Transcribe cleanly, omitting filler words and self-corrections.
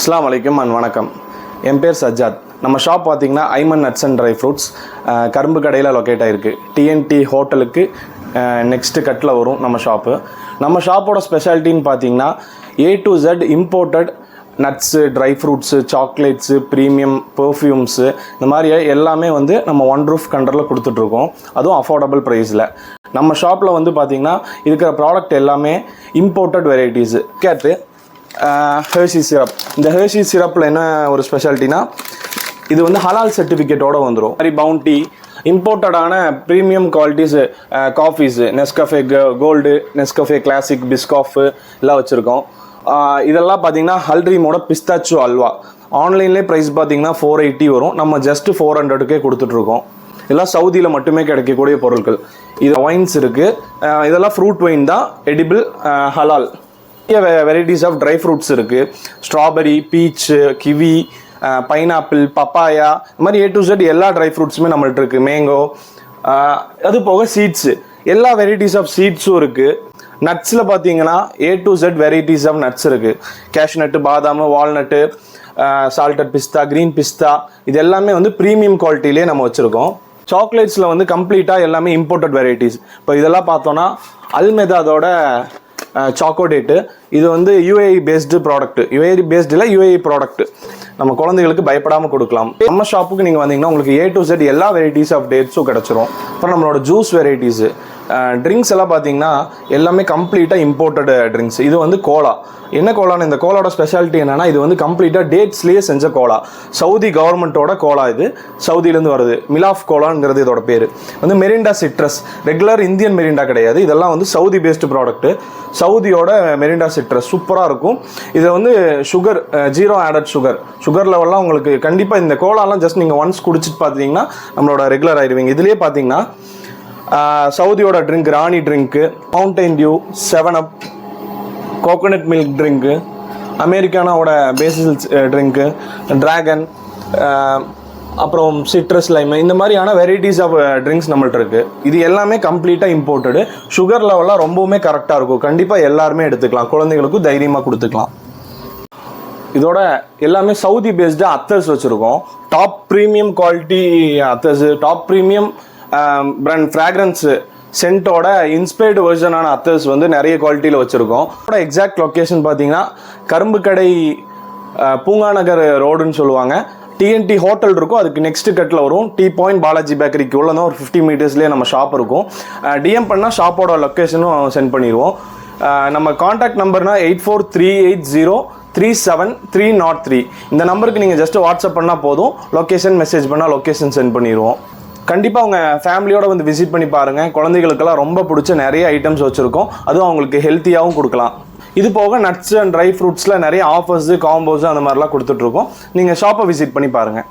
அஸ்ஸலாமு அலைக்கும் அண்ட் வணக்கம். என் பேர் சஜ்ஜாத். நம்ம ஷாப் பார்த்தீங்கன்னா Ayman nuts and dry fruits கரும்பு கடையில் லொக்கேட் ஆகிருக்கு. டிஎன்டி ஹோட்டலுக்கு நெக்ஸ்ட்டு கட்டில் வரும் நம்ம ஷாப்பு. நம்ம ஷாப்போட ஸ்பெஷாலிட்டின்னு பார்த்தீங்கன்னா A to Z imported nuts, dry fruits, chocolates, premium perfumes, இந்த மாதிரி எல்லாமே வந்து நம்ம ஒன் ரூஃப் கண்டரில் கொடுத்துட்ருக்கோம். அதுவும் அஃபோர்டபுள் ப்ரைஸில். நம்ம ஷாப்பில் வந்து பார்த்திங்கன்னா இருக்கிற ப்ராடக்ட் எல்லாமே இம்போர்ட்டட் வெரைட்டிஸு. கேட்டு ஹெர்ஷி சிரப். இந்த ஹெர்ஷி சிரப்பில் என்ன ஒரு ஸ்பெஷாலிட்டினா, இது வந்து ஹலால் சர்டிஃபிகேட்டோடு வந்துடும். மாதிரி பவுண்டி இம்போர்ட்டடான premium qualities coffees, Nescafe Gold, Nescafe Classic, Biscoff எல்லாம் வச்சுருக்கோம். இதெல்லாம் பார்த்தீங்கன்னா ஹல்ட்ரீமோட பிஸ்தாச்சோ அல்வா. ஆன்லைன்லேயே ப்ரைஸ் பார்த்தீங்கன்னா 480 வரும். நம்ம ஜஸ்ட்டு 400க்கே கொடுத்துட்ருக்கோம். இதெல்லாம் சவுதியில் மட்டுமே கிடைக்கக்கூடிய பொருட்கள். இது ஒயின்ஸ் இருக்குது. இதெல்லாம் ஃப்ரூட் ஒயின் தான், எடிபிள், ஹலால். வெரைட்டிஸ் ஆஃப் ட்ரை ஃப்ரூட்ஸ் இருக்குது. Strawberry, beach, kiwi, pineapple, papaya, இந்த மாதிரி A to Z எல்லா ட்ரை ஃப்ரூட்ஸுமே நம்மள்ட்ட இருக்குது. மேங்கோ, அது போக சீட்ஸு, எல்லா வெரைட்டிஸ் ஆஃப் சீட்ஸும் இருக்குது. நட்ஸில் பார்த்தீங்கன்னா A to Z varieties of nuts இருக்குது. கேஷ்நட்டு, பாதாம், வால்நட்டு, சால்டட் பிஸ்தா, க்ரீன் பிஸ்தா, இது எல்லாமே வந்து ப்ரீமியம் குவாலிட்டிலே நம்ம வச்சுருக்கோம். சாக்லேட்ஸில் வந்து கம்ப்ளீட்டாக எல்லாமே இம்போர்ட்டட் வெரைட்டிஸ். இப்போ இதெல்லாம் பார்த்தோன்னா அல்மெதாதோட சாக்கோடேட்டு. இது வந்து UAE based product. UAE based இல்லை, UAE ப்ராடக்ட்டு. நம்ம குழந்தைகளுக்கு பயப்படாமல் கொடுக்கலாம். நம்ம ஷாப்புக்கு நீங்கள் வந்தீங்கன்னா உங்களுக்கு A to Z எல்லா வெரைட்டிஸ் ஆஃப் டேட்ஸும் கிடச்சிரும். அப்புறம் நம்மளோட ஜூஸ் வெரைட்டிஸு, ட்ரிங்க்ஸ் எல்லாம் பார்த்தீங்கன்னா எல்லாமே கம்ப்ளீட்டாக இம்போர்ட்டட் ட்ரிங்க்ஸ். இது வந்து கோலா. என்ன கோலான்னு, இந்த கோலாவோட ஸ்பெஷாலிட்டி என்னென்னா, இது வந்து கம்ப்ளீட்டாக டேட்ஸ்லேயே செஞ்ச கோலா. சவுதி கவர்மெண்ட்டோட கோலா. இது சவுதியிலேருந்து வருது. மிலாஃப் கோலாங்கிறது இதோட பேர். வந்து மெரிண்டா சிட்ரஸ், ரெகுலர் இந்தியன் மெரிண்டா கிடையாது. இதெல்லாம் வந்து சவுதி பேஸ்டு ப்ராடக்ட்டு. சவுதியோட மெரிண்டா சிட்ரஸ் சூப்பராக இருக்கும். இதை வந்து சுகர், 0 ஆடட் சுகர் லெவல்லாம் உங்களுக்கு கண்டிப்பாக இந்த கோலாலாம் ஜஸ்ட் நீங்கள் ஒன்ஸ் குடிச்சிட்டு பார்த்தீங்கன்னா நம்மளோட ரெகுலர் ஆயிடுவீங்க. இதுலேயே பார்த்தீங்கன்னா சவுதியோட drink Rani drink, Mountain Dew, 7up, coconut milk drink, அமெரிக்கானோட பேசில் ட்ரிங்க்கு, ட்ராகன், அப்புறம் சிட்ரஸ் லைம், இந்த மாதிரியான வெரைட்டிஸ் ஆஃப் ட்ரிங்க்ஸ் நம்மள்ட்ட இருக்குது. இது எல்லாமே கம்ப்ளீட்டாக இம்போர்ட்டடு. சுகர் லெவல்லாம் ரொம்பவுமே கரெக்டாக இருக்கும். கண்டிப்பாக எல்லாருமே எடுத்துக்கலாம். குழந்தைங்களுக்கும் தைரியமாக கொடுத்துக்கலாம். இதோட எல்லாமே சவுதி பேஸ்டு அத்தர்ஸ் வச்சுருக்கோம். டாப் ப்ரீமியம் குவாலிட்டி அத்தர்ஸு, டாப் ப்ரீமியம் பிராண்ட் ஃப்ராக்ரன்ஸு சென்ட்டோட இன்ஸ்பைர்டு வெர்ஷனான அத்தர்ஸ் வந்து நிறைய குவாலிட்டியில் வச்சுருக்கோம். இதோட எக்ஸாக்ட் லொக்கேஷன் பார்த்தீங்கன்னா கரும்பு கடை, பூங்காநகர் ரோடுன்னு சொல்லுவாங்க. டிஎன்டி ஹோட்டல் இருக்கும், அதுக்கு நெக்ஸ்ட் கட்டில் வரும். டீ பாயிண்ட் பாலாஜி பேக்கரிக்கு உள்ள தான் ஒரு 50 மீட்டர்ஸ்லேயே நம்ம ஷாப் இருக்கும். டிஎம் பண்ணால் ஷாப்போட லொக்கேஷனும் சென்ட் பண்ணிடுவோம். நம்ம காண்டாக்ட் நம்பர்னா 8438037303. இந்த நம்பருக்கு நீங்கள் ஜஸ்ட் வாட்ஸ்அப் பண்ணால் போதும். லொக்கேஷன் மெசேஜ் பண்ணால் லொக்கேஷன் சென்ட் பண்ணிடுவோம். கண்டிப்பாக அவங்க ஃபேமிலியோடு வந்து விசிட் பண்ணி பாருங்கள். குழந்தைகளுக்கெல்லாம் ரொம்ப பிடிச்ச நிறைய ஐட்டம்ஸ் வச்சுருக்கோம். அதுவும் அவங்களுக்கு ஹெல்த்தியாகவும் கொடுக்கலாம். இது போக நட்ஸ் அண்ட் ட்ரை ஃப்ரூட்ஸில் நிறைய ஆஃபர்ஸு, காம்போஸு அந்த மாதிரிலாம் கொடுத்துட்ருக்கோம். நீங்கள் ஷாப்பை விசிட் பண்ணி பாருங்கள்.